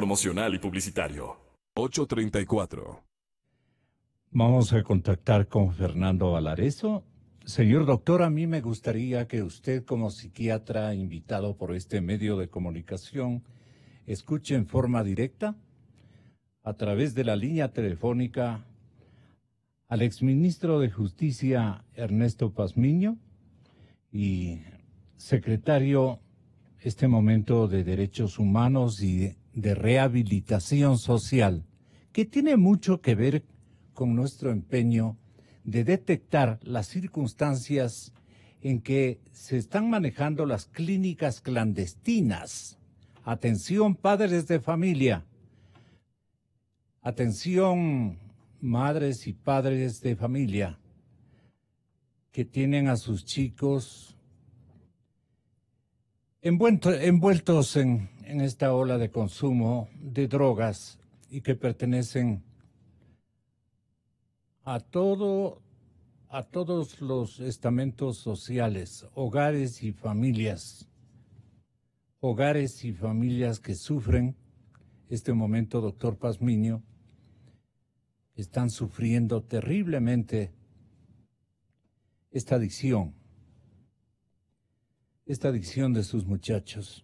promocional y publicitario. 834. Vamos a contactar con Fernando Valareso. Señor doctor, a mí me gustaría que usted, como psiquiatra invitado por este medio de comunicación, escuche en forma directa, a través de la línea telefónica, al exministro de Justicia Ernesto Pazmiño y secretario este momento de Derechos Humanos y de Rehabilitación Social, que tiene mucho que ver con nuestro empeño de detectar las circunstancias en que se están manejando las clínicas clandestinas. Atención, padres de familia. Atención, madres y padres de familia que tienen a sus chicos envueltos en esta ola de consumo de drogas y que pertenecen a todos los estamentos sociales, hogares y familias que sufren este momento, doctor Pazmiño, están sufriendo terriblemente esta adicción de sus muchachos.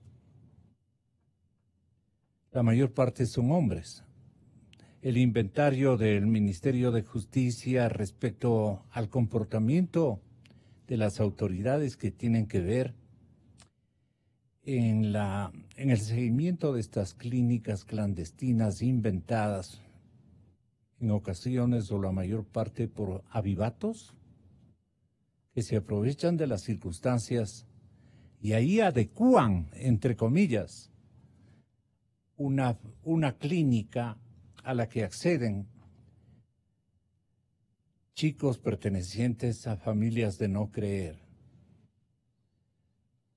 La mayor parte son hombres. El inventario del Ministerio de Justicia respecto al comportamiento de las autoridades que tienen que ver en el seguimiento de estas clínicas clandestinas inventadas, en ocasiones o la mayor parte por avivatos, que se aprovechan de las circunstancias y ahí adecúan, entre comillas, una clínica a la que acceden chicos pertenecientes a familias de no creer,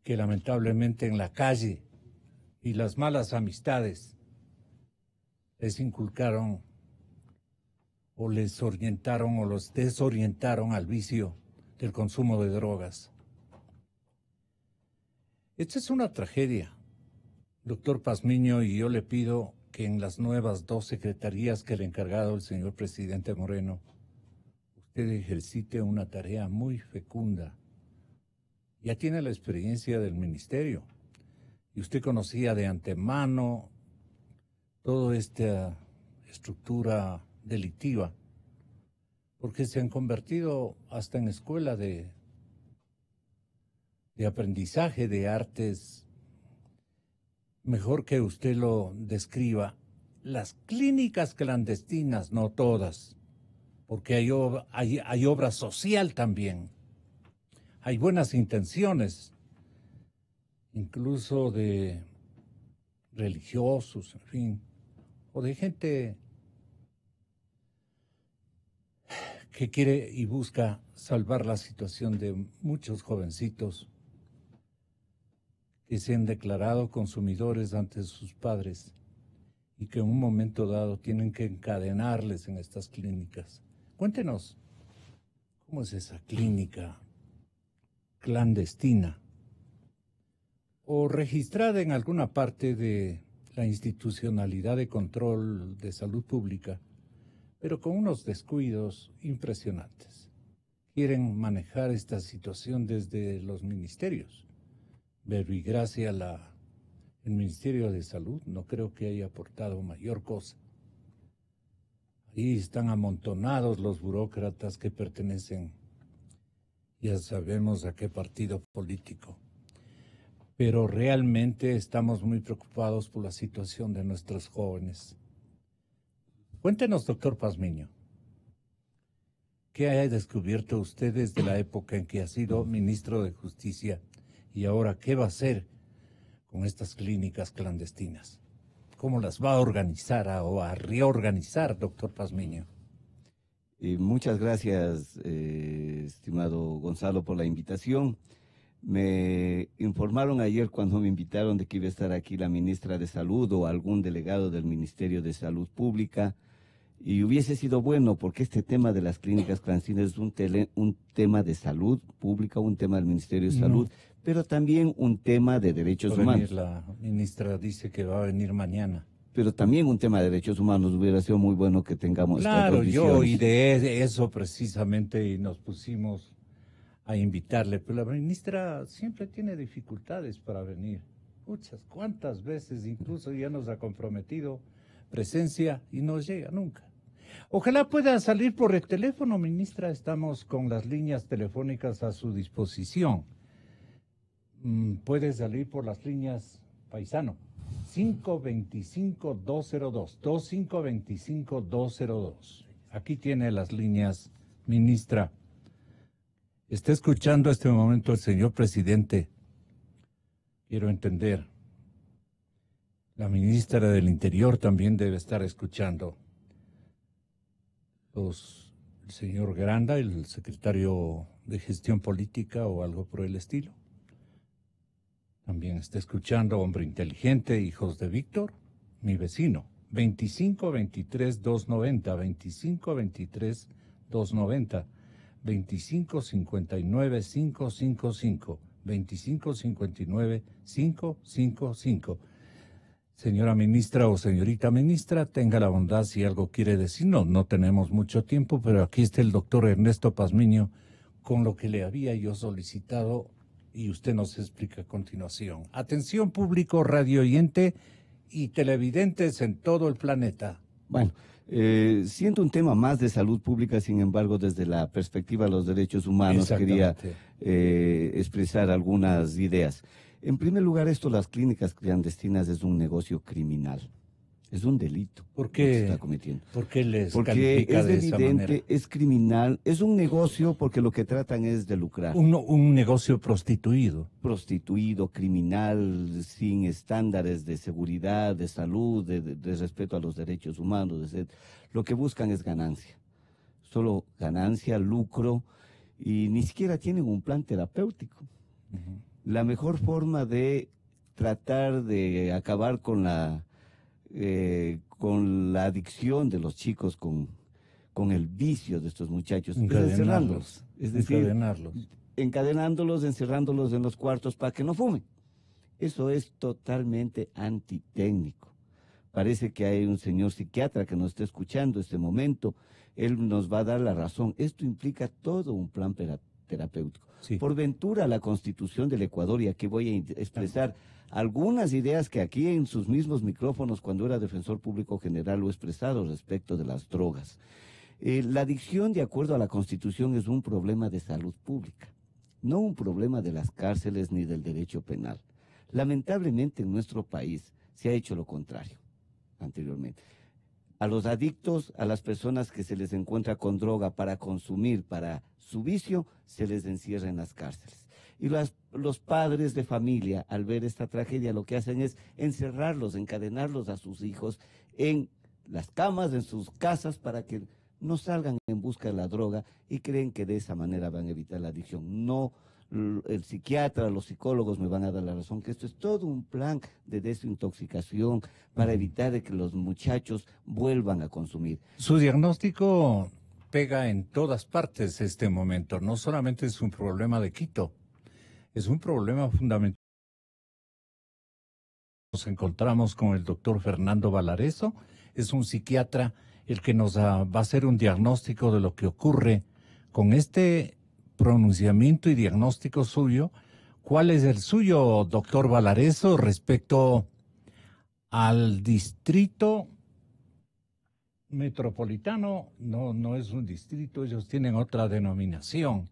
que lamentablemente en la calle y las malas amistades les inculcaron o les orientaron o los desorientaron al vicio del consumo de drogas. Esta es una tragedia, doctor Pazmiño, y yo le pido que en las nuevas 2 secretarías que le ha encargado el señor presidente Moreno, usted ejercite una tarea muy fecunda. Ya tiene la experiencia del ministerio y usted conocía de antemano toda esta estructura delictiva, porque se han convertido hasta en escuela de aprendizaje de artes. Mejor que usted lo describa, las clínicas clandestinas, no todas, porque hay obra social también, hay buenas intenciones, incluso de religiosos, en fin, o de gente que quiere y busca salvar la situación de muchos jovencitos que se han declarado consumidores ante sus padres y que en un momento dado tienen que encadenarles en estas clínicas. Cuéntenos, ¿cómo es esa clínica clandestina o registrada en alguna parte de la institucionalidad de control de salud pública, pero con unos descuidos impresionantes? Quieren manejar esta situación desde los ministerios. Verbigracia, el Ministerio de Salud, no creo que haya aportado mayor cosa. Ahí están amontonados los burócratas que pertenecen, ya sabemos a qué partido político. Pero realmente estamos muy preocupados por la situación de nuestros jóvenes. Cuéntenos, doctor Pazmiño, ¿qué ha descubierto usted desde la época en que ha sido ministro de Justicia y ahora qué va a hacer con estas clínicas clandestinas? ¿Cómo las va a organizar o a reorganizar, doctor Pazmiño? Muchas gracias, estimado Gonzalo, por la invitación. Me informaron ayer cuando me invitaron de que iba a estar aquí la ministra de Salud o algún delegado del Ministerio de Salud Pública, y hubiese sido bueno porque este tema de las clínicas clandestinas es un tema de salud pública, un tema del Ministerio de Salud, pero también un tema de derechos humanos. La ministra dice que va a venir mañana. pero también un tema de derechos humanos. Hubiera sido muy bueno que tengamos estas Claro, dos yo visiones. y de eso precisamente y nos pusimos a invitarle, pero la ministra siempre tiene dificultades para venir. Muchas, cuántas veces incluso ya nos ha comprometido presencia y no llega nunca. Ojalá pueda salir por el teléfono, ministra, estamos con las líneas telefónicas a su disposición. Puede salir por las líneas paisano. 525-202, 2525-202. Aquí tiene las líneas, ministra. Está escuchando este momento el señor presidente. Quiero entender. La ministra del Interior también debe estar escuchando. El señor Granda, el secretario de Gestión Política o algo por el estilo. También está escuchando Hombre Inteligente, Hijos de Víctor, mi vecino. 2523-290, 2523-290, 2559-555, 2559-555. Señora ministra o señorita ministra, tenga la bondad si algo quiere decir. No tenemos mucho tiempo, pero aquí está el doctor Ernesto Pazmiño con lo que le había yo solicitado y usted nos explica a continuación. Atención público, radio oyente y televidentes en todo el planeta. Bueno, siendo un tema más de salud pública, sin embargo, desde la perspectiva de los derechos humanos, quería expresar algunas ideas. En primer lugar, las clínicas clandestinas es un negocio criminal. Es un delito. ¿Por lo que se qué? está cometiendo. ¿Por qué les Porque califica es de esa manera? evidente, es criminal, es un negocio porque lo que tratan es de lucrar. Un negocio prostituido. Prostituido, criminal, sin estándares de seguridad, de salud, de respeto a los derechos humanos. Lo que buscan es ganancia. Solo ganancia, lucro, y ni siquiera tienen un plan terapéutico. La mejor forma de tratar de acabar con la adicción de los chicos, con el vicio de estos muchachos, es encerrarlos. Es decir, encadenándolos, encerrándolos en los cuartos para que no fumen. Eso es totalmente antitécnico. Parece que hay un señor psiquiatra que nos está escuchando este momento. Él nos va a dar la razón. Esto implica todo un plan terapéutico. Sí. Por ventura, la Constitución del Ecuador, y aquí voy a expresar algunas ideas que aquí en sus mismos micrófonos, cuando era defensor público general, lo he expresado respecto de las drogas. La adicción, de acuerdo a la Constitución, es un problema de salud pública, no un problema de las cárceles ni del derecho penal. Lamentablemente en nuestro país se ha hecho lo contrario anteriormente. A los adictos, a las personas que se les encuentra con droga para consumir, para su vicio, se les encierra en las cárceles. Y los padres de familia, al ver esta tragedia, lo que hacen es encerrarlos, encadenarlos a sus hijos en las camas, en sus casas, para que no salgan en busca de la droga y creen que de esa manera van a evitar la adicción. No, el psiquiatra, los psicólogos me van a dar la razón, que esto es todo un plan de desintoxicación para evitar que los muchachos vuelvan a consumir. Su diagnóstico pega en todas partes este momento, no solamente es un problema de Quito, es un problema fundamental. Nos encontramos con el doctor Fernando Valareso, es un psiquiatra el que nos va a hacer un diagnóstico de lo que ocurre con este pronunciamiento y diagnóstico suyo. ¿Cuál es el suyo, doctor Valareso, respecto al distrito metropolitano? No es un distrito, ellos tienen otra denominación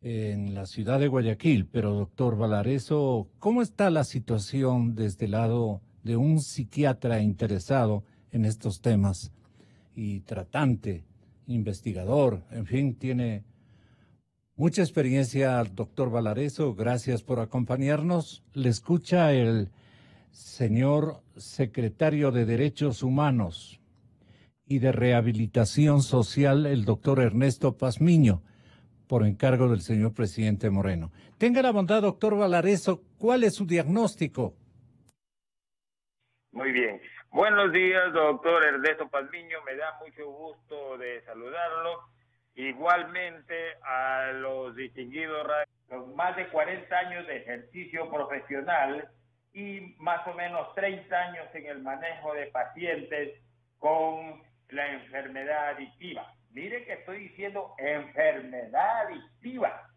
en la ciudad de Guayaquil, pero doctor Valareso, ¿cómo está la situación desde el lado de un psiquiatra interesado en estos temas y tratante, investigador, en fin, tiene mucha experiencia doctor Valareso? Gracias por acompañarnos. Le escucha el señor secretario de Derechos Humanos y de Rehabilitación Social, el doctor Ernesto Pazmiño, por encargo del señor presidente Moreno. Tenga la bondad, doctor Valareso, ¿cuál es su diagnóstico? Muy bien. Buenos días, doctor Ernesto Pazmiño. Me da mucho gusto de saludarlo. Igualmente a los distinguidos, los más de 40 años de ejercicio profesional y más o menos 30 años en el manejo de pacientes con la enfermedad adictiva. Mire que estoy diciendo enfermedad adictiva.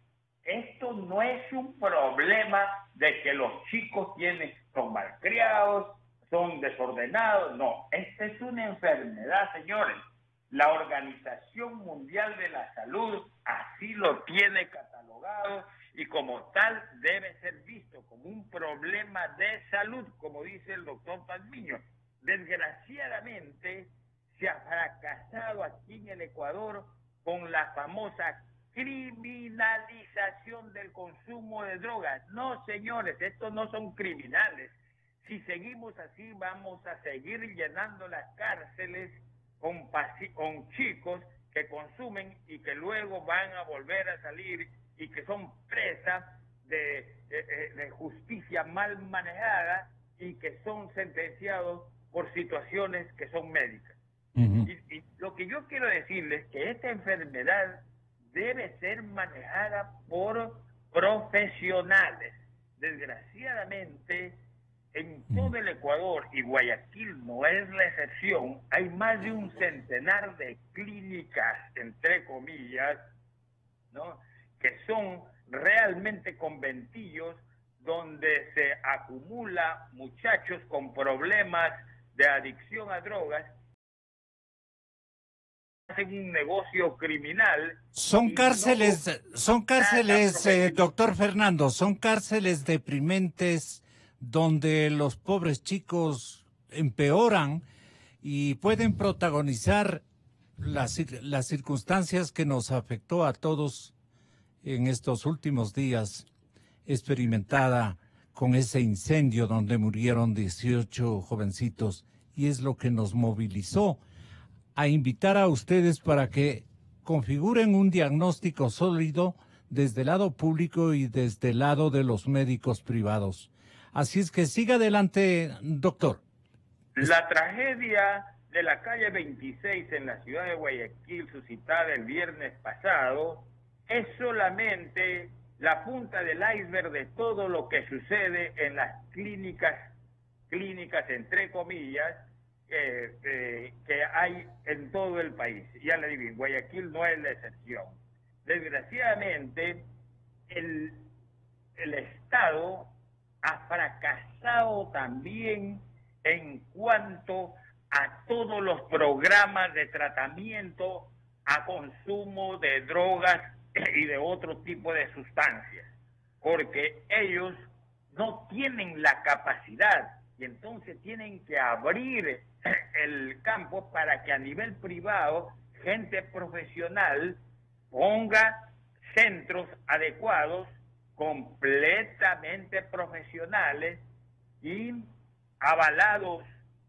Esto no es un problema de que los chicos son malcriados, son desordenados. No, esta es una enfermedad, señores. La Organización Mundial de la Salud así lo tiene catalogado y como tal debe ser visto como un problema de salud, como dice el doctor Pazmiño. Desgraciadamente se ha fracasado aquí en el Ecuador con la famosa criminalización del consumo de drogas. No, señores, estos no son criminales. Si seguimos así, vamos a seguir llenando las cárceles con chicos que consumen y que luego van a volver a salir y que son presas de justicia mal manejada y que son sentenciados por situaciones que son médicas. Y lo que yo quiero decirles es que esta enfermedad debe ser manejada por profesionales. Desgraciadamente, en todo el Ecuador, y Guayaquil no es la excepción, hay más de un centenar de clínicas, entre comillas, ¿no?, que son realmente conventillos donde se acumula muchachos con problemas de adicción a drogas, hacen un negocio criminal. Son cárceles, doctor Fernando, son cárceles deprimentes donde los pobres chicos empeoran y pueden protagonizar las circunstancias que nos afectó a todos en estos últimos días, experimentada con ese incendio donde murieron 18 jovencitos, y es lo que nos movilizó a invitar a ustedes para que configuren un diagnóstico sólido desde el lado público y desde el lado de los médicos privados. Así es que siga adelante, doctor. La tragedia de la calle 26 en la ciudad de Guayaquil, suscitada el viernes pasado, es solamente la punta del iceberg de todo lo que sucede en las clínicas entre comillas, que hay en todo el país. Ya le digo, Guayaquil no es la excepción. Desgraciadamente, el Estado ha fracasado también en cuanto a todos los programas de tratamiento a consumo de drogas y de otro tipo de sustancias, porque ellos no tienen la capacidad y entonces tienen que abrir el campo para que a nivel privado gente profesional ponga centros adecuados, completamente profesionales y avalados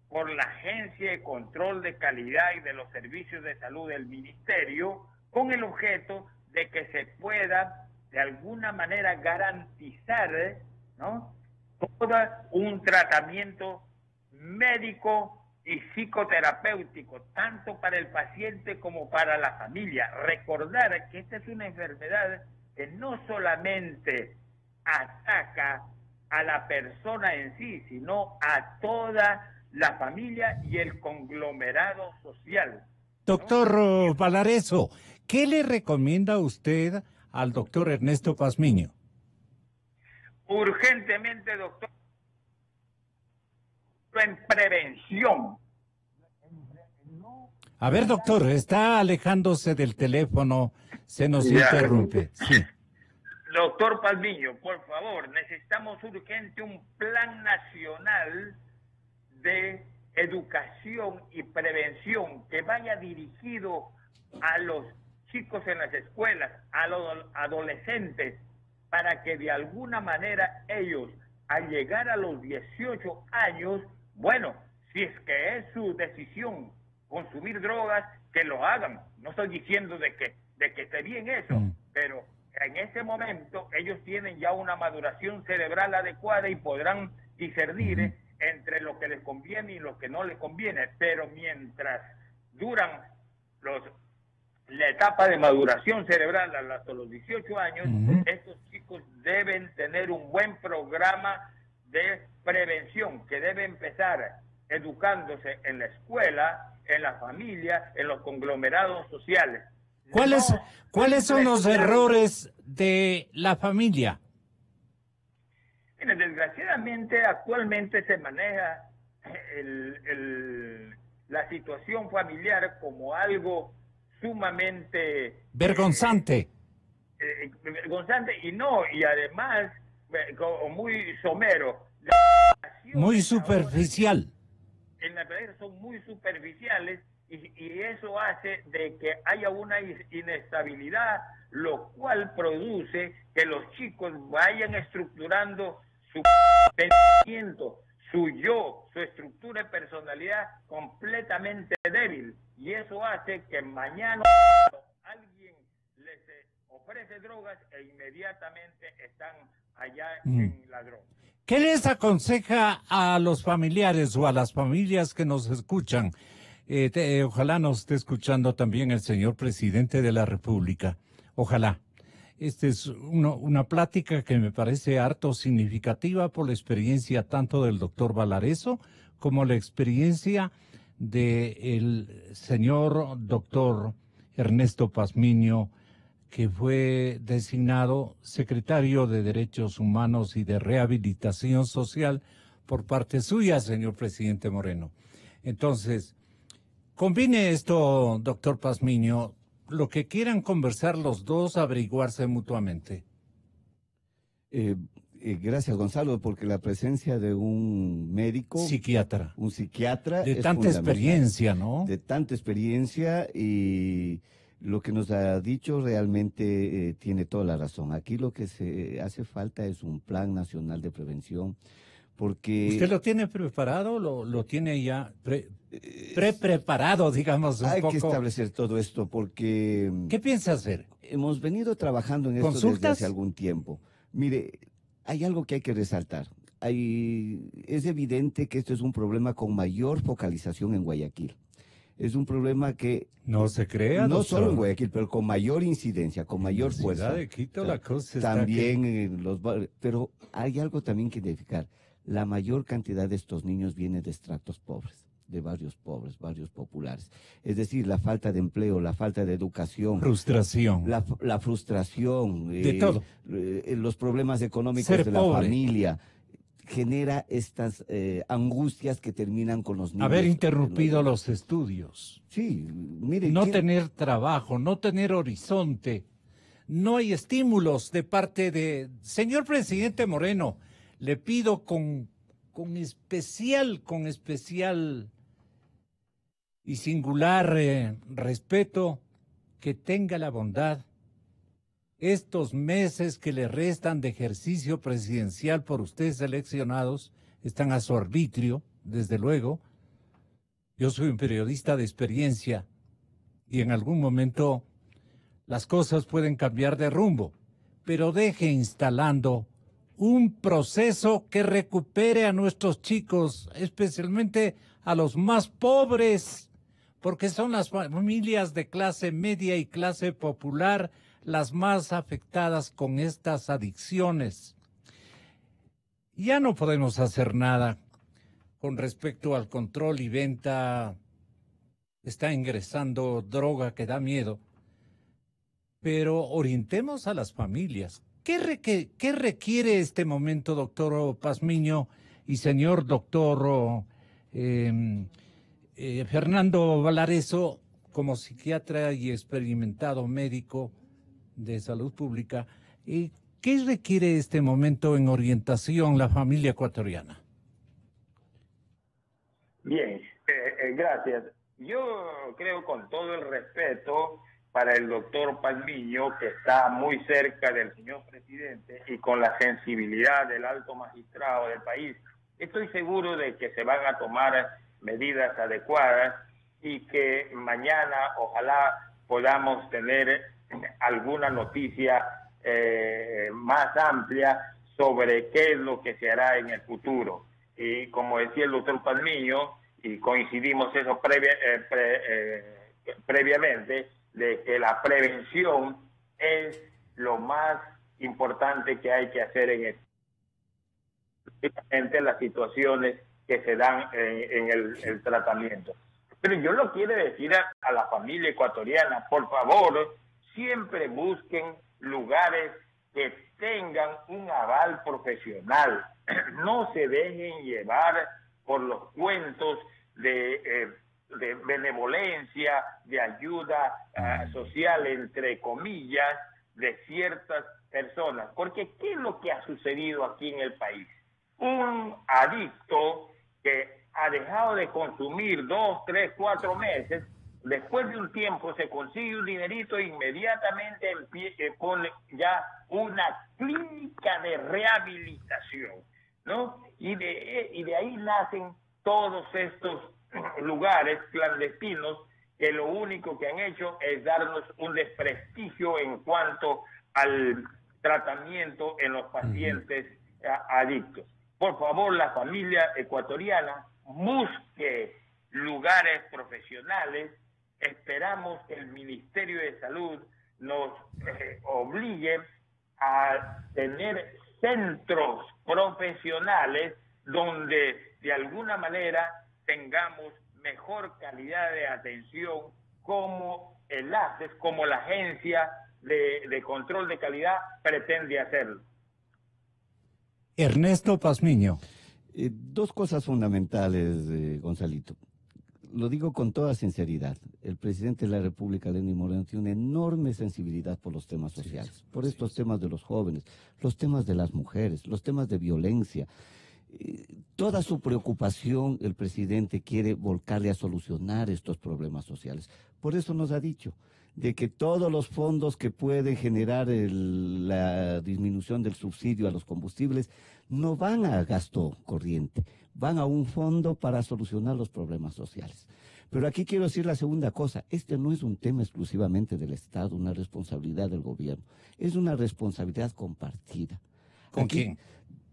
por la Agencia de Control de Calidad y de los Servicios de Salud del Ministerio, con el objeto de que se pueda de alguna manera garantizar, ¿no?, todo un tratamiento médico y psicoterapéutico, tanto para el paciente como para la familia. Recordar que esta es una enfermedad que no solamente ataca a la persona en sí, sino a toda la familia y el conglomerado social, ¿no? Doctor Valareso, ¿qué le recomienda usted al doctor Ernesto Pazmiño? Urgentemente, doctor, en prevención. A ver, doctor, está alejándose del teléfono, se nos interrumpe. Sí. Doctor Pazmiño, por favor, necesitamos urgente un plan nacional de educación y prevención que vaya dirigido a los chicos en las escuelas, a los adolescentes, para que de alguna manera ellos, al llegar a los 18 años, bueno, si es que es su decisión consumir drogas, que lo hagan. No estoy diciendo de que esté bien eso, pero en ese momento ellos tienen ya una maduración cerebral adecuada y podrán discernir entre lo que les conviene y lo que no les conviene. Pero mientras duran la etapa de maduración cerebral hasta los 18 años, estos chicos deben tener un buen programa de prevención que debe empezar educándose en la escuela, en la familia, en los conglomerados sociales. ¿Cuáles son los errores de la familia? Mire, desgraciadamente, actualmente se maneja la situación familiar como algo sumamente vergonzante. Vergonzante y además como muy somero. Muy superficial. En la realidad son muy superficiales y eso hace de que haya una inestabilidad, lo cual produce que los chicos vayan estructurando su pensamiento, su yo, su estructura de personalidad completamente débil, y eso hace que mañana alguien les ofrece drogas e inmediatamente están allá en la droga. ¿Qué les aconseja a los familiares o a las familias que nos escuchan? Ojalá nos esté escuchando también el señor presidente de la República. Ojalá. Esta es una plática que me parece harto significativa por la experiencia tanto del doctor Valareso como la experiencia del señor doctor Ernesto Pazmiño, que fue designado secretario de Derechos Humanos y de Rehabilitación Social por parte suya, señor presidente Moreno. Entonces, combine esto, doctor Pazmiño, lo que quieran conversar los dos, averiguarse mutuamente. Gracias, Gonzalo, porque la presencia de un médico, psiquiatra, un psiquiatra, de tanta experiencia, ¿no? De tanta experiencia, y lo que nos ha dicho realmente tiene toda la razón. Aquí lo que se hace falta es un plan nacional de prevención, porque... ¿Usted lo tiene preparado? ¿Lo tiene ya preparado, digamos, un hay poco? Hay que establecer todo esto porque... ¿Qué piensa hacer? Hemos venido trabajando en esto desde hace algún tiempo. Mire, hay algo que hay que resaltar. Es evidente que esto es un problema con mayor focalización en Guayaquil. Es un problema que... No se crea, no doctor. Solo en Guayaquil, pero con mayor incidencia, con mayor fuerza. De Quito, la cosa también en los barrios. Pero hay algo también que identificar. La mayor cantidad de estos niños viene de estratos pobres, de barrios pobres, barrios populares. Es decir, la falta de empleo, la falta de educación. Frustración. La frustración. De todo. Los problemas económicos Ser de pobre. La familia. Genera estas angustias que terminan con los niños. Haber interrumpido los estudios. Sí, mire. No tener trabajo, no tener horizonte. No hay estímulos de parte de... Señor presidente Moreno, le pido con especial y singular respeto que tenga la bondad estos meses que le restan de ejercicio presidencial por ustedes seleccionados, están a su arbitrio, desde luego. Yo soy un periodista de experiencia y en algún momento las cosas pueden cambiar de rumbo, pero deje instalando un proceso que recupere a nuestros chicos, especialmente a los más pobres, porque son las familias de clase media y clase popular las más afectadas con estas adicciones. Ya no podemos hacer nada con respecto al control y venta. Está ingresando droga que da miedo, pero orientemos a las familias. ¿Qué requiere este momento, doctor Pazmiño y señor doctor Fernando Valareso, como psiquiatra y experimentado médico de salud pública? ¿Qué requiere este momento en orientación la familia ecuatoriana? Bien, gracias. Yo creo, con todo el respeto para el doctor Pazmiño, que está muy cerca del señor presidente y con la sensibilidad del alto magistrado del país, estoy seguro de que se van a tomar medidas adecuadas y que mañana ojalá podamos tener alguna noticia más amplia sobre qué es lo que se hará en el futuro. Y como decía el doctor Pazmiño, y coincidimos eso previamente, de que la prevención es lo más importante que hay que hacer en esto. justamente las situaciones que se dan en el tratamiento. Pero yo lo quiero decir a la familia ecuatoriana, por favor, siempre busquen lugares que tengan un aval profesional. No se dejen llevar por los cuentos de benevolencia, de ayuda social, entre comillas, de ciertas personas. Porque ¿qué es lo que ha sucedido aquí en el país? Un adicto que ha dejado de consumir 2, 3, 4 meses, después de un tiempo se consigue un dinerito e inmediatamente pone ya una clínica de rehabilitación, ¿no? Y de ahí nacen todos estos lugares clandestinos que lo único que han hecho es darnos un desprestigio en cuanto al tratamiento en los pacientes adictos. Por favor, la familia ecuatoriana busque lugares profesionales. Esperamos que el Ministerio de Salud nos obligue a tener centros profesionales donde de alguna manera tengamos mejor calidad de atención, como el ACES, como la Agencia de Control de Calidad pretende hacerlo. Ernesto Pazmiño. Dos cosas fundamentales, Gonzalito. Lo digo con toda sinceridad. El presidente de la República, Lenín Moreno, tiene una enorme sensibilidad por los temas sociales, por estos temas de los jóvenes, los temas de las mujeres, los temas de violencia. Toda su preocupación el presidente quiere volcarle a solucionar estos problemas sociales. Por eso nos ha dicho de que todos los fondos que puede generar la disminución del subsidio a los combustibles no van a gasto corriente, van a un fondo para solucionar los problemas sociales. Pero aquí quiero decir la segunda cosa, este no es un tema exclusivamente del Estado, una responsabilidad del gobierno, es una responsabilidad compartida. ¿Con quién?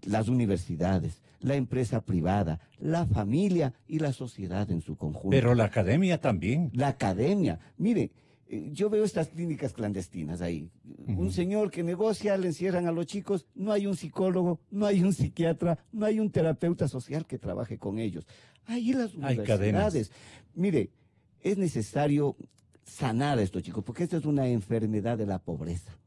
Las universidades, la empresa privada, la familia y la sociedad en su conjunto. Pero la academia también. La academia, mire, yo veo estas clínicas clandestinas ahí. Un señor que negocia, le encierran a los chicos, no hay un psicólogo, no hay un psiquiatra, no hay un terapeuta social que trabaje con ellos. Ahí las universidades. Mire, es necesario sanar a estos chicos, porque esta es una enfermedad de la pobreza.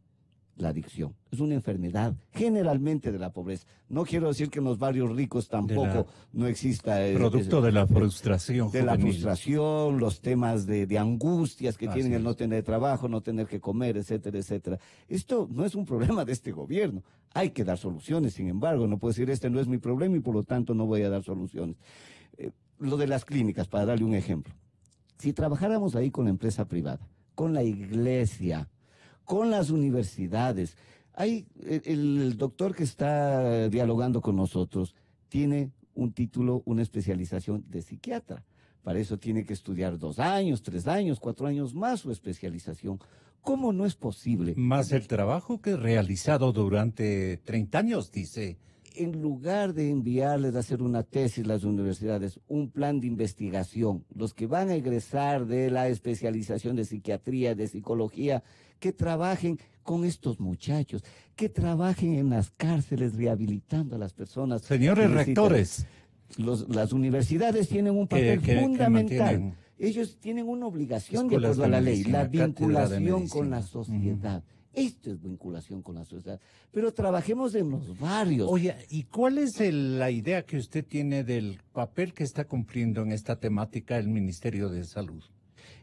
La adicción es una enfermedad generalmente de la pobreza. No quiero decir que en los barrios ricos tampoco no exista. Producto de la frustración. De la frustración, los temas de angustias que tienen el no tener trabajo, no tener que comer, etcétera, etcétera. Esto no es un problema de este gobierno. Hay que dar soluciones, sin embargo. No puedo decir, este no es mi problema y por lo tanto no voy a dar soluciones. Lo de las clínicas, para darle un ejemplo. Si trabajáramos ahí con la empresa privada, con la iglesia, con las universidades. El doctor que está dialogando con nosotros tiene un título, una especialización de psiquiatra. Para eso tiene que estudiar 2 años, 3 años, 4 años más su especialización. ¿Cómo no es posible? Más el trabajo que he realizado durante 30 años, dice. En lugar de enviarles a hacer una tesis las universidades, un plan de investigación, los que van a egresar de la especialización de psiquiatría, de psicología, que trabajen con estos muchachos, que trabajen en las cárceles rehabilitando a las personas. Señores rectores. Las universidades tienen un papel fundamental. Ellos tienen una obligación de acuerdo a la ley, la vinculación con la sociedad. Esto es vinculación con la sociedad. Pero trabajemos en los barrios. Oye, ¿y cuál es la idea que usted tiene del papel que está cumpliendo en esta temática el Ministerio de Salud?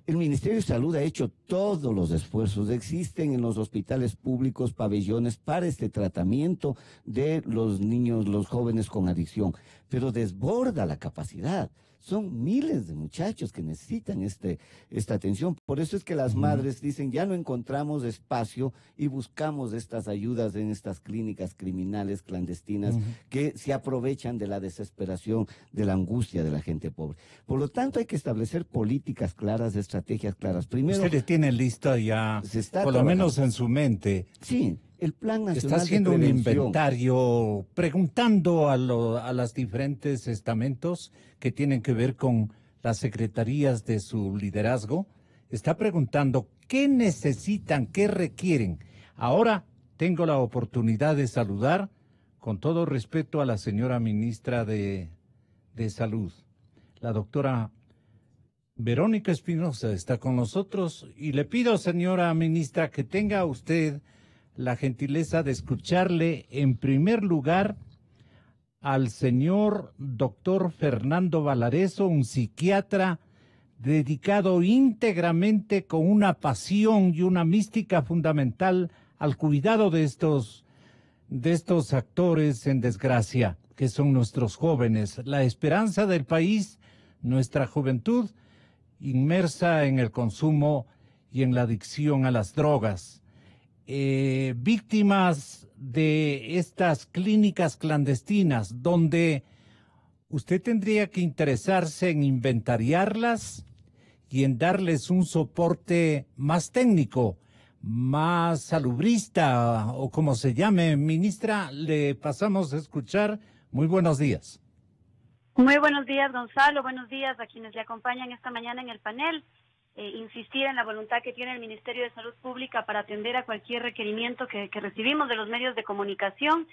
El Ministerio de Salud ha hecho todos los esfuerzos. Existen en los hospitales públicos pabellones para este tratamiento de los niños, los jóvenes con adicción, pero desborda la capacidad. Son miles de muchachos que necesitan esta atención. Por eso es que las madres dicen, ya no encontramos espacio y buscamos estas ayudas en estas clínicas criminales clandestinas que se aprovechan de la desesperación, de la angustia de la gente pobre. Por lo tanto, hay que establecer políticas claras, estrategias claras. Primero, ¿ustedes tienen lista ya, por lo menos en su mente? Sí. El Plan Nacional está haciendo de un Prevención. inventario, preguntando a los diferentes estamentos que tienen que ver con las secretarías de su liderazgo. Está preguntando qué necesitan, qué requieren. Ahora tengo la oportunidad de saludar con todo respeto a la señora ministra de Salud, la doctora Verónica Espinosa está con nosotros y le pido, señora ministra, que tenga usted la gentileza de escucharle en primer lugar al señor doctor Fernando Valareso, un psiquiatra dedicado íntegramente con una pasión y una mística fundamental al cuidado de estos actores en desgracia, que son nuestros jóvenes, la esperanza del país, nuestra juventud, inmersa en el consumo y en la adicción a las drogas. Víctimas de estas clínicas clandestinas, donde usted tendría que interesarse en inventariarlas y en darles un soporte más técnico, más salubrista, o como se llame. Ministra, le pasamos a escuchar. Muy buenos días. Muy buenos días, Gonzalo. Buenos días a quienes le acompañan esta mañana en el panel. Insistir en la voluntad que tiene el Ministerio de Salud Pública para atender a cualquier requerimiento que recibimos de los medios de comunicación.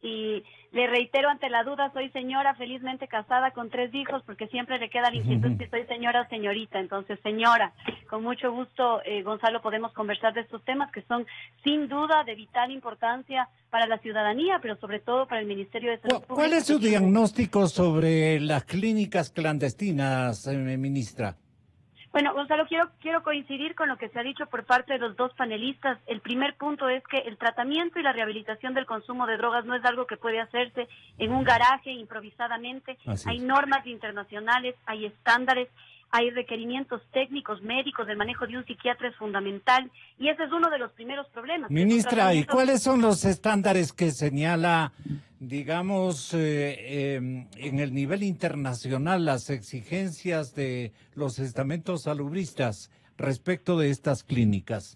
Y le reitero ante la duda, soy señora felizmente casada con 3 hijos, porque siempre le queda la inquietud si soy señora o señorita. Entonces, señora, con mucho gusto, Gonzalo, podemos conversar de estos temas que son sin duda de vital importancia para la ciudadanía, pero sobre todo para el Ministerio de Salud Pública. ¿Cuál es su diagnóstico sobre las clínicas clandestinas, ministra? Bueno, Gonzalo, quiero coincidir con lo que se ha dicho por parte de los dos panelistas. El primer punto es que el tratamiento y la rehabilitación del consumo de drogas no es algo que puede hacerse en un garaje improvisadamente. Hay normas internacionales, hay estándares, hay requerimientos técnicos, médicos, el manejo de un psiquiatra es fundamental, y ese es uno de los primeros problemas. Ministra, ¿y cuáles son los estándares que señala, digamos, en el nivel internacional, las exigencias de los estamentos salubristas respecto de estas clínicas?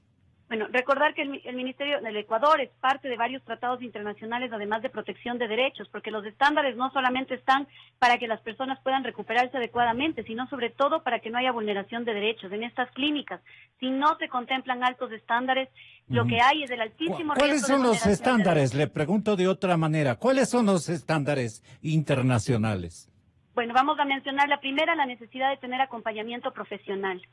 Bueno, recordar que el Ministerio del Ecuador es parte de varios tratados internacionales, además de protección de derechos, porque los estándares no solamente están para que las personas puedan recuperarse adecuadamente, sino sobre todo para que no haya vulneración de derechos. En estas clínicas, si no se contemplan altos estándares, lo que hay es el altísimo riesgo. ¿Cuáles son los estándares? Le pregunto de otra manera, ¿cuáles son los estándares internacionales? Bueno, vamos a mencionar la primera, la necesidad de tener acompañamiento profesional.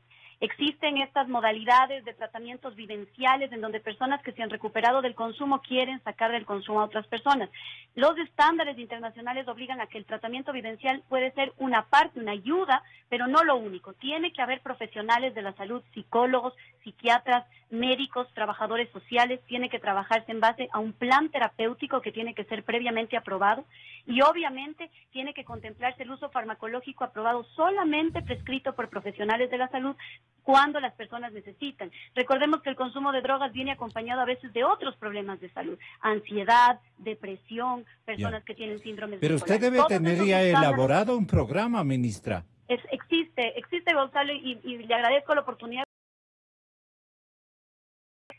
Existen estas modalidades de tratamientos vivenciales en donde personas que se han recuperado del consumo quieren sacar del consumo a otras personas. Los estándares internacionales obligan a que el tratamiento vivencial puede ser una parte, una ayuda, pero no lo único. Tiene que haber profesionales de la salud, psicólogos, psiquiatras, médicos, trabajadores sociales. Tiene que trabajarse en base a un plan terapéutico que tiene que ser previamente aprobado, y obviamente tiene que contemplarse el uso farmacológico aprobado solamente prescrito por profesionales de la salud cuando las personas necesitan. Recordemos que el consumo de drogas viene acompañado a veces de otros problemas de salud, ansiedad, depresión, personas que tienen síndromes. Pero usted debe tener ya elaborado un programa, ministra. Existe, Gonzalo, y le agradezco la oportunidad.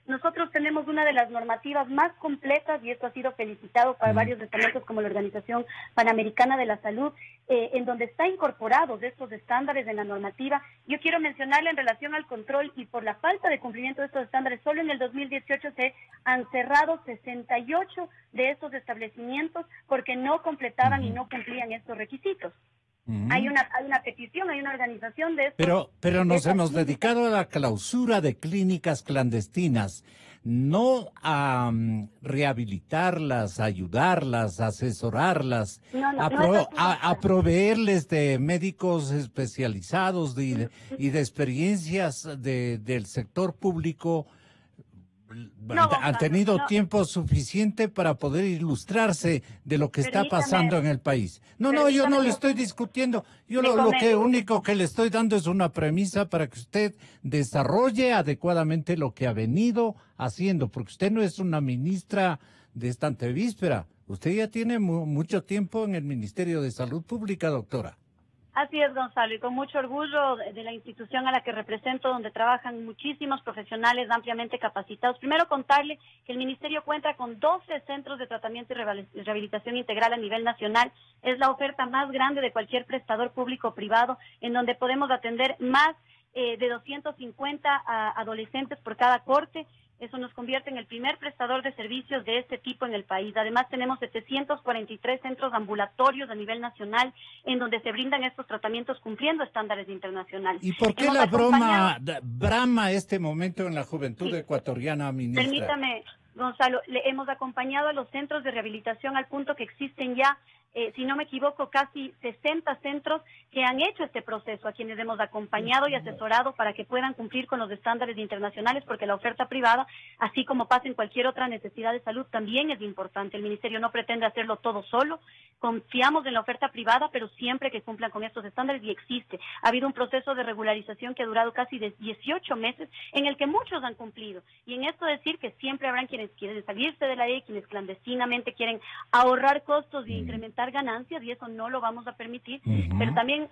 Nosotros tenemos una de las normativas más completas, y esto ha sido felicitado por varios estamentos como la Organización Panamericana de la Salud, en donde está incorporados estos estándares en la normativa. Yo quiero mencionarle en relación al control, y por la falta de cumplimiento de estos estándares, solo en el 2018 se han cerrado 68 de estos establecimientos porque no completaban y no cumplían estos requisitos. Hay una petición, hay una organización de esto. Pero nos hemos dedicado a la clausura de clínicas clandestinas, no a rehabilitarlas, a ayudarlas, a asesorarlas, a proveerles de médicos especializados y de experiencias del sector público. Han tenido tiempo suficiente para poder ilustrarse de lo que está pasando en el país. Yo no le estoy discutiendo. Yo lo único que le estoy dando es una premisa para que usted desarrolle adecuadamente lo que ha venido haciendo, porque usted no es una ministra de esta antevíspera. Usted ya tiene mucho tiempo en el Ministerio de Salud Pública, doctora. Así es, Gonzalo, y con mucho orgullo de la institución a la que represento, donde trabajan muchísimos profesionales ampliamente capacitados. Primero, contarle que el Ministerio cuenta con 12 centros de tratamiento y rehabilitación integral a nivel nacional. Es la oferta más grande de cualquier prestador público o privado, en donde podemos atender más de 250 adolescentes por cada corte. Eso nos convierte en el primer prestador de servicios de este tipo en el país. Además, tenemos 743 centros ambulatorios a nivel nacional en donde se brindan estos tratamientos cumpliendo estándares internacionales. ¿Y por qué Hemos la acompañado- brama este momento en la juventud Sí. ecuatoriana, ministra? Permítame, Gonzalo, le hemos acompañado a los centros de rehabilitación al punto que existen ya, si no me equivoco, casi 60 centros que han hecho este proceso, a quienes hemos acompañado y asesorado para que puedan cumplir con los estándares internacionales, porque la oferta privada, así como pasa en cualquier otra necesidad de salud, también es importante. El Ministerio no pretende hacerlo todo solo, confiamos en la oferta privada, pero siempre que cumplan con estos estándares, y existe. Ha habido un proceso de regularización que ha durado casi de 18 meses, en el que muchos han cumplido. Y en esto decir que siempre habrán quienes quieren salirse de la ley, quienes clandestinamente quieren ahorrar costos y incrementar ganancias, y eso no lo vamos a permitir. Pero también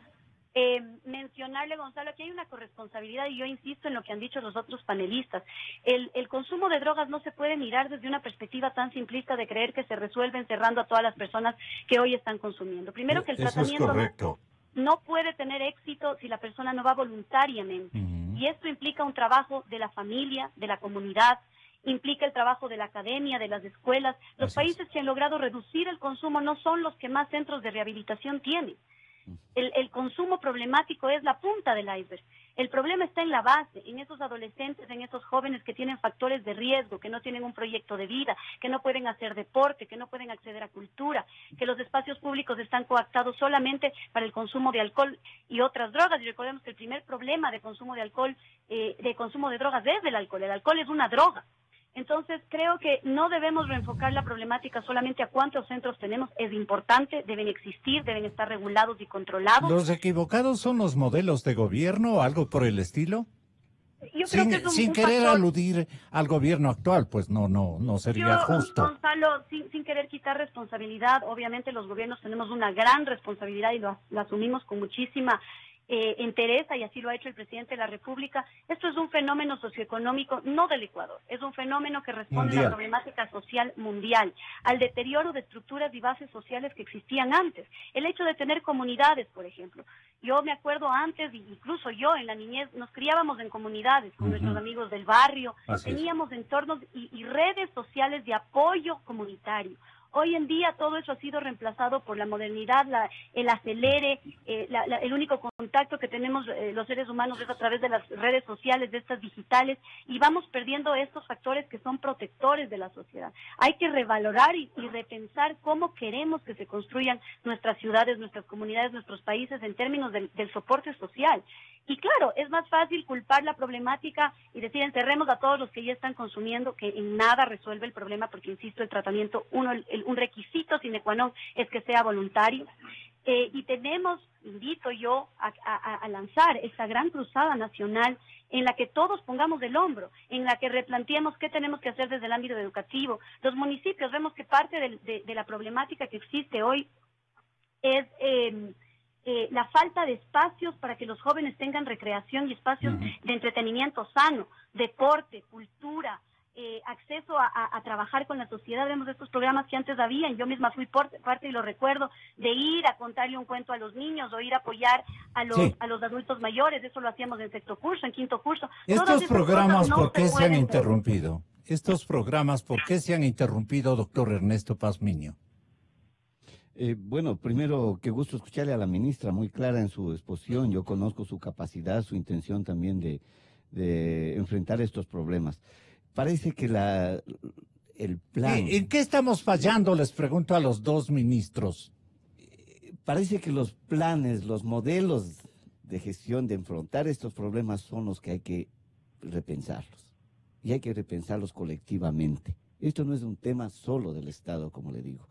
mencionarle, Gonzalo, que hay una corresponsabilidad, y yo insisto en lo que han dicho los otros panelistas. El consumo de drogas no se puede mirar desde una perspectiva tan simplista de creer que se resuelve encerrando a todas las personas que hoy están consumiendo. Primero, que el Eso es tratamiento correcto. no puede tener éxito si la persona no va voluntariamente. Y esto implica un trabajo de la familia, de la comunidad, implica el trabajo de la academia, de las escuelas. Los Así es. países que han logrado reducir el consumo no son los que más centros de rehabilitación tienen. El consumo problemático es la punta del iceberg. El problema está en la base, en esos adolescentes, en esos jóvenes que tienen factores de riesgo, que no tienen un proyecto de vida, que no pueden hacer deporte, que no pueden acceder a cultura, que los espacios públicos están coactados solamente para el consumo de alcohol y otras drogas. Y recordemos que el primer problema de consumo de alcohol, de consumo de drogas es el alcohol. El alcohol es una droga. Entonces, creo que no debemos reenfocar la problemática solamente a cuántos centros tenemos. Es importante, deben existir, deben estar regulados y controlados. ¿Los equivocados son los modelos de gobierno o algo por el estilo? Yo creo que es Sin un querer factor. aludir al gobierno actual, pues no sería justo. Gonzalo, sin querer quitar responsabilidad, obviamente los gobiernos tenemos una gran responsabilidad y lo asumimos con muchísima entereza, y así lo ha hecho el presidente de la República. Esto es un fenómeno socioeconómico no del Ecuador, es un fenómeno que responde a Mundial. la problemática social mundial, al deterioro de estructuras y bases sociales que existían antes. El hecho de tener comunidades, por ejemplo. Yo me acuerdo antes, incluso yo en la niñez, nos criábamos en comunidades con nuestros amigos del barrio, Así es. teníamos entornos y redes sociales de apoyo comunitario. Hoy en día todo eso ha sido reemplazado por la modernidad, el acelere, el único contacto que tenemos los seres humanos es a través de las redes sociales, de estas digitales, y vamos perdiendo estos factores que son protectores de la sociedad. Hay que revalorar y repensar cómo queremos que se construyan nuestras ciudades, nuestras comunidades, nuestros países en términos del soporte social. Y claro, es más fácil culpar la problemática y decir encerremos a todos los que ya están consumiendo, que en nada resuelve el problema, porque insisto, el tratamiento, un requisito sine qua non es que sea voluntario. Y invito yo a lanzar esta gran cruzada nacional en la que todos pongamos el hombro, en la que replanteemos qué tenemos que hacer desde el ámbito educativo. Los municipios, vemos que parte de la problemática que existe hoy es la falta de espacios para que los jóvenes tengan recreación y espacios de entretenimiento sano, deporte, cultura, acceso a trabajar con la sociedad. Vemos estos programas que antes habían, yo misma fui parte y lo recuerdo, de ir a contarle un cuento a los niños o ir a apoyar a los adultos mayores. Eso lo hacíamos en sexto curso, en quinto curso. Todas Estos esas programas, cosas no ¿por qué se han pueden interrumpido? Estos programas, ¿por qué se han interrumpido, doctor Ernesto Pazmiño? Bueno, primero, qué gusto escucharle a la ministra, muy clara en su exposición. Yo conozco su capacidad, su intención también de enfrentar estos problemas. Parece que el plan... ¿En qué estamos fallando? Les pregunto a los dos ministros. Parece que los planes, los modelos de gestión de enfrentar estos problemas son los que hay que repensarlos. Y hay que repensarlos colectivamente. Esto no es un tema solo del Estado, como le digo.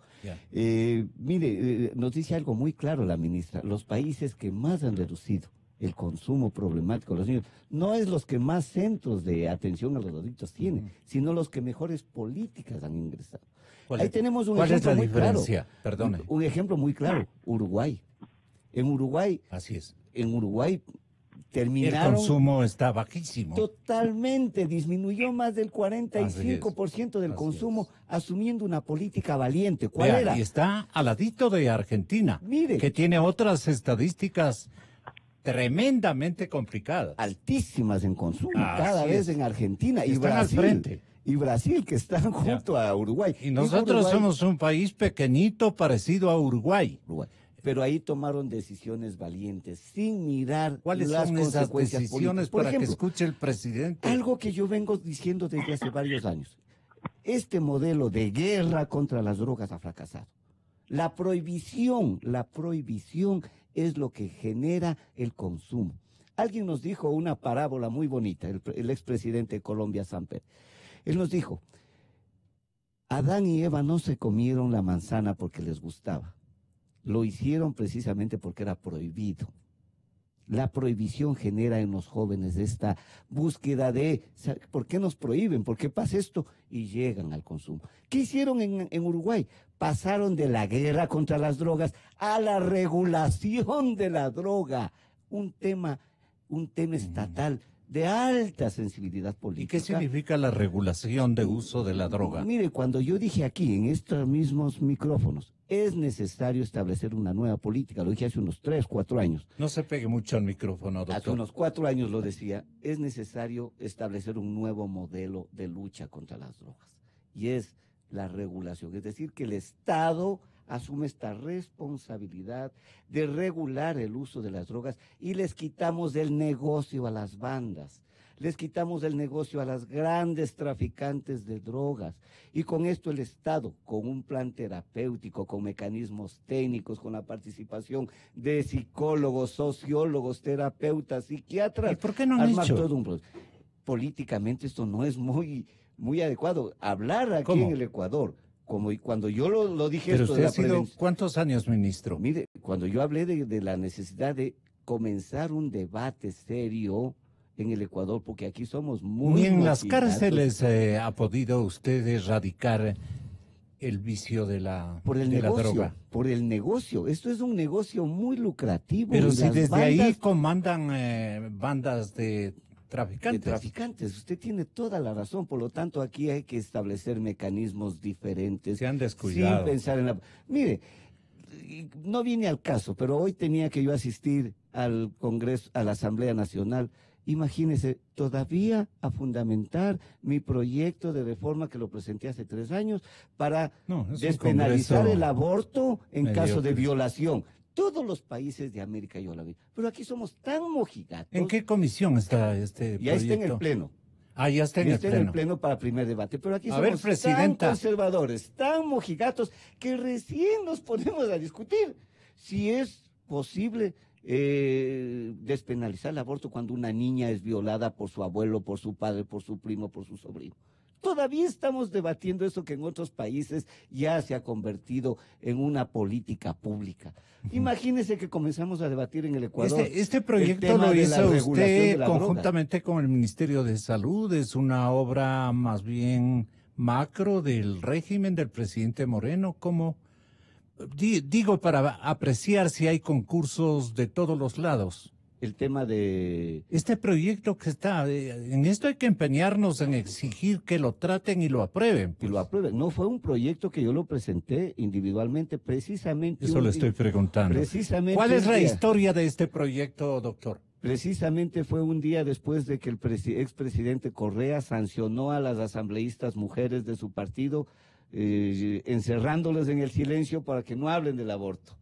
Mire, nos dice algo muy claro la ministra. Los países que más han reducido el consumo problemático de los niños no es los que más centros de atención a los adictos tienen, sino los que mejores políticas han ingresado. Ahí tenemos un ¿Cuál es ejemplo la muy diferencia? claro. Perdone. Un ejemplo muy claro, Uruguay. En Uruguay Así es. El terminaron... consumo está bajísimo. Totalmente, disminuyó más del 45% del consumo, asumiendo una política valiente. ¿Cuál Vea, era? y está al ladito de Argentina, Mire. que tiene otras estadísticas tremendamente complicadas. Altísimas en consumo, Así cada vez es. en Argentina y Están al Brasil. frente. Y Brasil, que están junto a Uruguay. Y nosotros Uruguay- somos un país pequeñito parecido a Uruguay. Uruguay. Pero ahí tomaron decisiones valientes, sin mirar ¿Cuáles las son esas consecuencias decisiones políticas. Por para que ejemplo, escuche el presidente? algo que yo vengo diciendo desde hace varios años. Este modelo de guerra contra las drogas ha fracasado. La prohibición es lo que genera el consumo. Alguien nos dijo una parábola muy bonita, el expresidente de Colombia, Samper. Él nos dijo, Adán y Eva no se comieron la manzana porque les gustaba. Lo hicieron precisamente porque era prohibido. La prohibición genera en los jóvenes esta búsqueda de ¿por qué nos prohíben? ¿Por qué pasa esto? Y llegan al consumo. ¿Qué hicieron en Uruguay? Pasaron de la guerra contra las drogas a la regulación de la droga. Un tema estatal de alta sensibilidad ¿Y política. qué significa la regulación de uso de la droga? Mire, cuando yo dije aquí, en estos mismos micrófonos, es necesario establecer una nueva política, lo dije hace unos 3, 4 años. No se pegue mucho al micrófono, Hace doctor. unos 4 años lo decía, es necesario establecer un nuevo modelo de lucha contra las drogas. Y es la regulación, es decir, que el Estado asume esta responsabilidad de regular el uso de las drogas y les quitamos del negocio a las bandas. Les quitamos el negocio a las grandes traficantes de drogas. Y con esto el Estado, con un plan terapéutico, con mecanismos técnicos, con la participación de psicólogos, sociólogos, terapeutas, psiquiatras. ¿Y por qué no han armar hecho? todo un políticamente esto no es muy adecuado. Hablar aquí ¿Cómo? en el Ecuador, como y cuando yo lo dije Pero esto usted de ha la sido, prevención. ¿cuántos años ministro? Mire, cuando yo hablé de la necesidad de comenzar un debate serio en el Ecuador, porque aquí somos muy Ni en las mojigatos. cárceles ha podido usted erradicar el vicio de la, Por el de la negocio, droga. por el negocio. Esto es un negocio muy lucrativo. Pero y si las desde bandas ahí comandan bandas de de traficantes. traficantes, usted tiene toda la razón. Por lo tanto, aquí hay que establecer mecanismos diferentes. Se han descuidado. Sin pensar en la... Mire, no viene al caso, pero hoy tenía que yo asistir al Congreso, a la Asamblea Nacional. Imagínese, todavía a fundamentar mi proyecto de reforma que lo presenté hace 3 años para No, es un despenalizar congreso el aborto en caso de mediocre. violación. Todos los países de América yo la vi, pero aquí somos tan mojigatos. ¿En qué comisión está este Ya proyecto? está en el Pleno. Ah, ya está en Ya el está en pleno. el Pleno para primer debate. Pero aquí A somos ver, tan presidenta. conservadores, tan mojigatos, que recién nos ponemos a discutir si es posible despenalizar el aborto cuando una niña es violada por su abuelo, por su padre, por su primo, por su sobrino. Todavía estamos debatiendo eso que en otros países ya se ha convertido en una política pública. Imagínese que comenzamos a debatir en el Ecuador. Este el proyecto tema lo de la hizo regulación usted de la droga. conjuntamente con el Ministerio de Salud. Es una obra más bien macro del régimen del presidente Moreno. ¿Cómo? Digo, para apreciar si hay concursos de todos los lados. El tema de... Este proyecto que está, en esto hay que empeñarnos en exigir que lo traten y lo aprueben. que lo aprueben. No fue un proyecto que yo lo presenté individualmente, precisamente. Eso le estoy preguntando. Precisamente ¿Cuál es un la día- historia de este proyecto, doctor? Precisamente fue un día después de que el expresidente Correa sancionó a las asambleístas mujeres de su partido, encerrándolas en el silencio para que no hablen del aborto.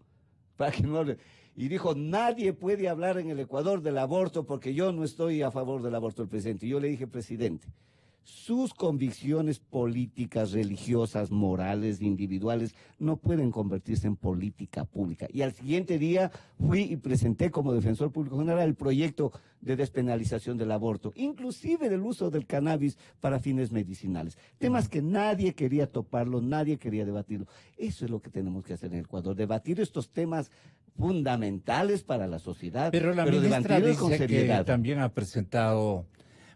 Para que no hablen. Y dijo, nadie puede hablar en el Ecuador del aborto porque yo no estoy a favor del aborto del presidente. Y yo le dije, presidente, sus convicciones políticas, religiosas, morales, individuales, no pueden convertirse en política pública. Y al siguiente día fui y presenté como defensor público general el proyecto de despenalización del aborto, inclusive del uso del cannabis para fines medicinales. Temas que nadie quería toparlo, nadie quería debatirlo. Eso es lo que tenemos que hacer en Ecuador, debatir estos temas fundamentales para la sociedad, Pero la ministra debatirlos con dice que seriedad. también ha presentado...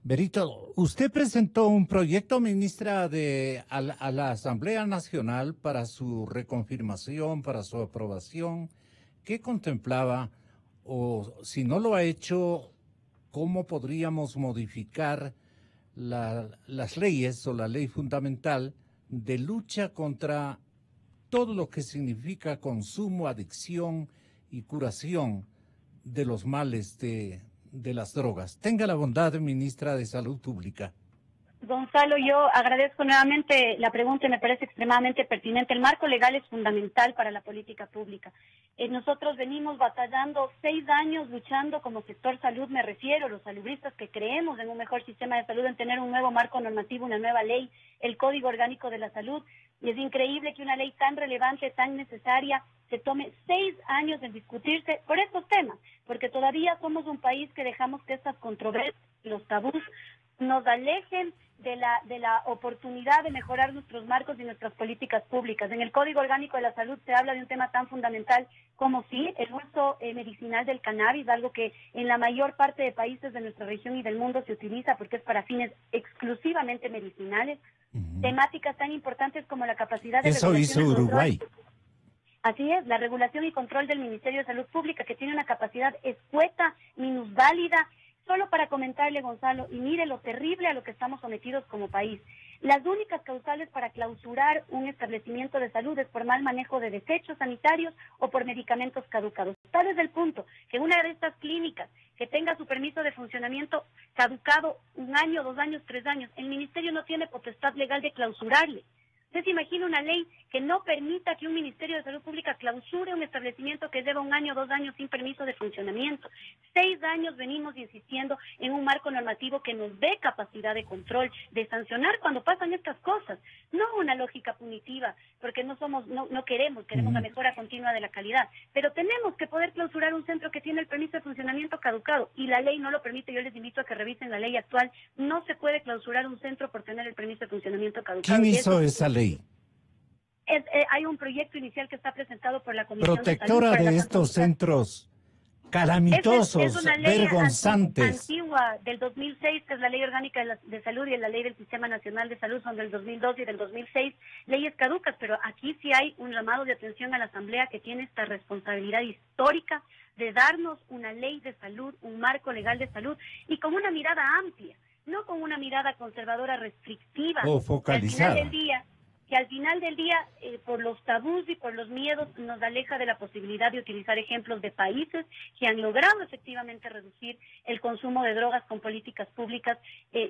Berito, usted presentó un proyecto, ministra, a la Asamblea Nacional para su reconfirmación, para su aprobación. ¿Qué contemplaba? O si no lo ha hecho, ¿cómo podríamos modificar las leyes o la ley fundamental de lucha contra todo lo que significa consumo, adicción y curación de los males de las drogas. Tenga la bondad, ministra de Salud Pública. Gonzalo, yo agradezco nuevamente la pregunta y me parece extremadamente pertinente. El marco legal es fundamental para la política pública. Nosotros venimos batallando 6 años luchando como sector salud, me refiero, los salubristas que creemos en un mejor sistema de salud, en tener un nuevo marco normativo, una nueva ley, el Código Orgánico de la Salud. Y es increíble que una ley tan relevante, tan necesaria, se tome 6 años en discutirse por estos temas, porque todavía somos un país que dejamos que estas controversias, los tabús, nos alejen de la oportunidad de mejorar nuestros marcos y nuestras políticas públicas. En el Código Orgánico de la Salud se habla de un tema tan fundamental como sí, el uso medicinal del cannabis, algo que en la mayor parte de países de nuestra región y del mundo se utiliza porque es para fines exclusivamente medicinales. Temáticas tan importantes como la capacidad de Eso hizo Uruguay. Así es, la regulación y control del Ministerio de Salud Pública, que tiene una capacidad escueta, minusválida. Solo para comentarle, Gonzalo, y mire lo terrible a lo que estamos sometidos como país. Las únicas causales para clausurar un establecimiento de salud es por mal manejo de desechos sanitarios o por medicamentos caducados. Tal es el punto que una de estas clínicas que tenga su permiso de funcionamiento caducado 1 año, 2 años, 3 años, el Ministerio no tiene potestad legal de clausurarle. ¿Usted se imagina una ley que no permita que un Ministerio de Salud Pública clausure un establecimiento que lleva 1 año, 2 años sin permiso de funcionamiento? 6 años venimos insistiendo en un marco normativo que nos dé capacidad de control, de sancionar cuando pasan estas cosas. No una lógica punitiva, porque no queremos la mejora continua de la calidad, pero tenemos que poder clausurar un centro que tiene el permiso de funcionamiento caducado y la ley no lo permite. Yo les invito a que revisen la ley actual. No se puede clausurar un centro por tener el permiso de funcionamiento caducado. ¿Quién hizo esa ley? Hay un proyecto inicial que está presentado por la Comisión protectora de estos centros calamitosos, es una ley vergonzantes. Antigua del 2006, que es la Ley Orgánica de Salud, y la Ley del Sistema Nacional de Salud son del 2002 y del 2006, leyes caducas, pero aquí sí hay un llamado de atención a la Asamblea, que tiene esta responsabilidad histórica de darnos una ley de salud, un marco legal de salud, y con una mirada amplia, no con una mirada conservadora restrictiva. O focalizada. Que al final del día, por los tabús y por los miedos, nos aleja de la posibilidad de utilizar ejemplos de países que han logrado efectivamente reducir el consumo de drogas con políticas públicas,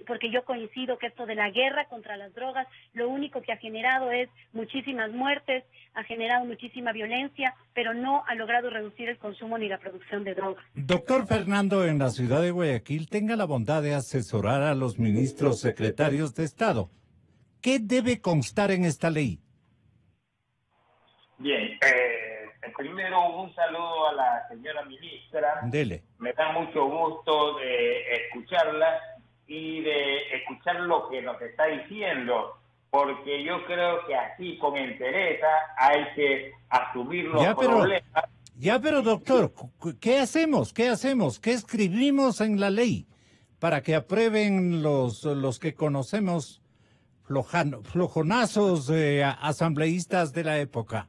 porque yo coincido que esto de la guerra contra las drogas, lo único que ha generado es muchísimas muertes, ha generado muchísima violencia, pero no ha logrado reducir el consumo ni la producción de drogas. Doctor Fernando, en la ciudad de Guayaquil, tenga la bondad de asesorar a los ministros secretarios de Estado. ¿Qué debe constar en esta ley? Bien, primero un saludo a la señora ministra. Dele. Me da mucho gusto de escucharla y de escuchar lo que nos está diciendo, porque yo creo que así, con entereza, hay que asumir los problemas. Pero doctor, ¿qué hacemos? ¿Qué escribimos en la ley para que aprueben los que conocemos flojonazos asambleístas de la época?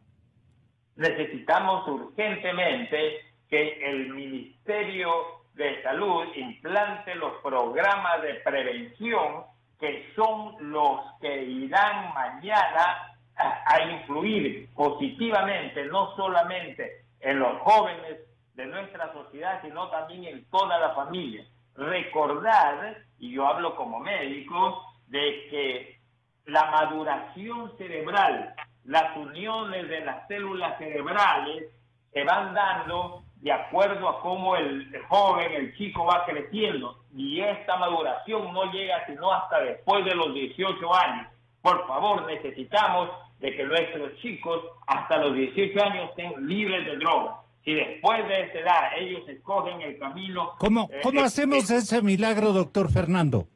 Necesitamos urgentemente que el Ministerio de Salud implante los programas de prevención, que son los que irán mañana a influir positivamente, no solamente en los jóvenes de nuestra sociedad, sino también en toda la familia. Recordar, y yo hablo como médico, de que la maduración cerebral, las uniones de las células cerebrales se van dando de acuerdo a cómo el joven, el chico va creciendo, y esta maduración no llega sino hasta después de los 18 años. Por favor, necesitamos de que nuestros chicos hasta los 18 años estén libres de drogas. Si después de esa edad ellos escogen el camino... ¿Cómo hacemos ese milagro, doctor Fernando?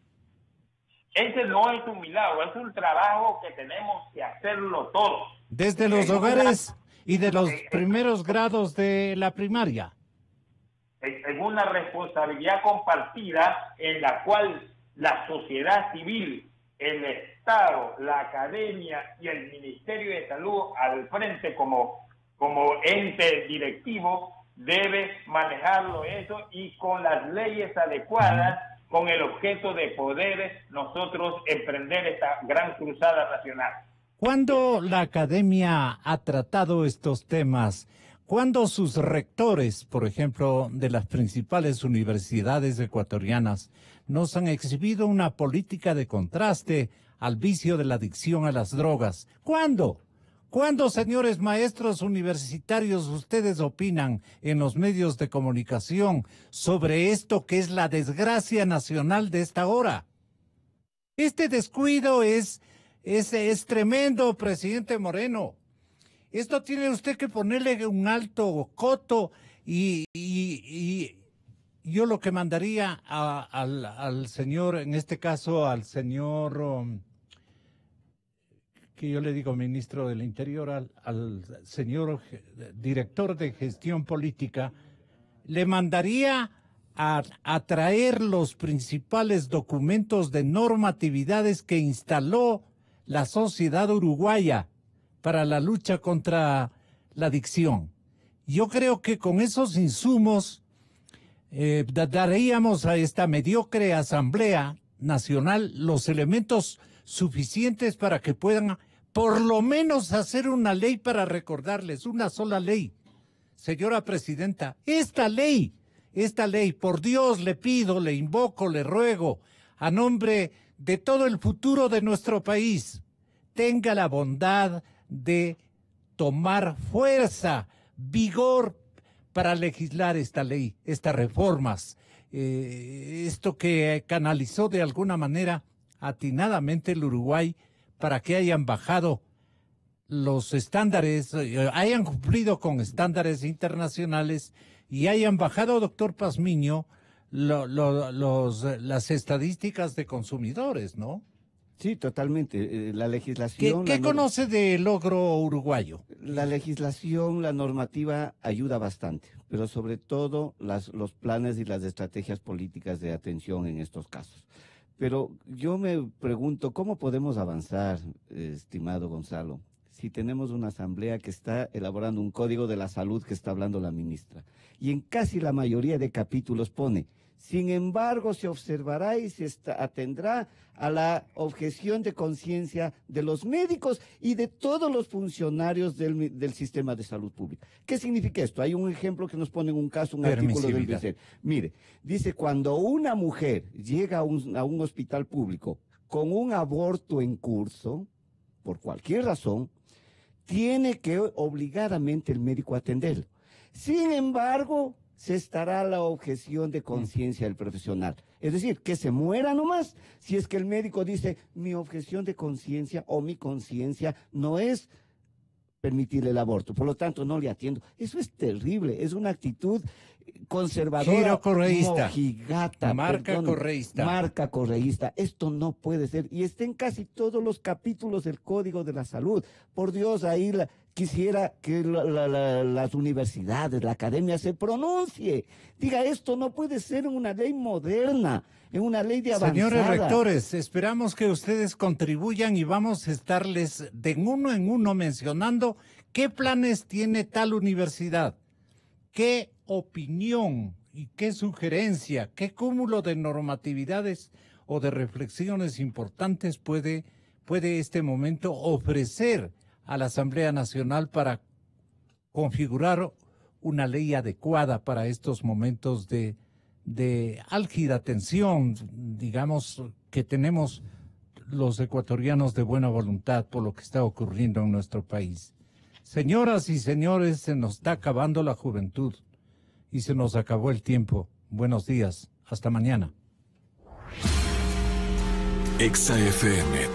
Ese no es un milagro, es un trabajo que tenemos que hacerlo todos. Desde los hogares y de los primeros grados de la primaria. En una responsabilidad compartida en la cual la sociedad civil, el Estado, la academia y el Ministerio de Salud al frente como ente directivo debe manejarlo eso, y con las leyes adecuadas, con el objeto de poder nosotros emprender esta gran cruzada nacional. ¿Cuándo la academia ha tratado estos temas cuando sus rectores, por ejemplo, de las principales universidades ecuatorianas, nos han exhibido una política de contraste al vicio de la adicción a las drogas? ¿Cuándo? ¿Cuándo, señores maestros universitarios, ustedes opinan en los medios de comunicación sobre esto que es la desgracia nacional de esta hora? Este descuido es tremendo, presidente Moreno. Esto tiene usted que ponerle un alto coto y yo lo que mandaría al señor, en este caso al señor, que yo le digo ministro del Interior, al señor director de gestión política, le mandaría a traer los principales documentos de normatividades que instaló la sociedad uruguaya para la lucha contra la adicción. Yo creo que con esos insumos daríamos a esta mediocre Asamblea Nacional los elementos suficientes para que puedan por lo menos hacer una ley para recordarles, una sola ley. Señora Presidenta, esta ley, por Dios le pido, le invoco, le ruego, a nombre de todo el futuro de nuestro país, tenga la bondad de tomar fuerza, vigor para legislar esta ley, estas reformas, esto que canalizó de alguna manera atinadamente el Uruguay para que hayan bajado los estándares, hayan cumplido con estándares internacionales y hayan bajado, doctor Pazmiño, las estadísticas de consumidores, ¿no? Sí, totalmente. La legislación... ¿Qué conoce del logro uruguayo? La legislación, la normativa ayuda bastante, pero sobre todo los planes y las estrategias políticas de atención en estos casos. Pero yo me pregunto, ¿cómo podemos avanzar, estimado Gonzalo, si tenemos una asamblea que está elaborando un código de la salud que está hablando la ministra? Y en casi la mayoría de capítulos pone: sin embargo, se observará y se atendrá a la objeción de conciencia de los médicos y de todos los funcionarios del sistema de salud pública. ¿Qué significa esto? Hay un ejemplo que nos pone en un caso, un artículo del BICER. Mire, dice, cuando una mujer llega a un hospital público con un aborto en curso, por cualquier razón, tiene que obligadamente el médico a atenderlo. Sin embargo, se estará la objeción de conciencia del profesional. Es decir, que se muera nomás si es que el médico dice: mi objeción de conciencia o mi conciencia no es permitir el aborto, por lo tanto no le atiendo. Eso es terrible, es una actitud conservadora, mojigata, marca correísta. Esto no puede ser, y está en casi todos los capítulos del Código de la Salud. Por Dios, ahí quisiera que las universidades, la academia se pronuncie, diga: esto no puede ser una ley moderna, en una ley de avanzada. Señores rectores, esperamos que ustedes contribuyan y vamos a estarles de uno en uno mencionando qué planes tiene tal universidad, qué opinión y qué sugerencia, qué cúmulo de normatividades o de reflexiones importantes puede este momento ofrecer a la Asamblea Nacional para configurar una ley adecuada para estos momentos de álgida tensión, digamos, que tenemos los ecuatorianos de buena voluntad por lo que está ocurriendo en nuestro país. Señoras y señores, se nos está acabando la juventud y se nos acabó el tiempo. Buenos días, hasta mañana. Exa FM,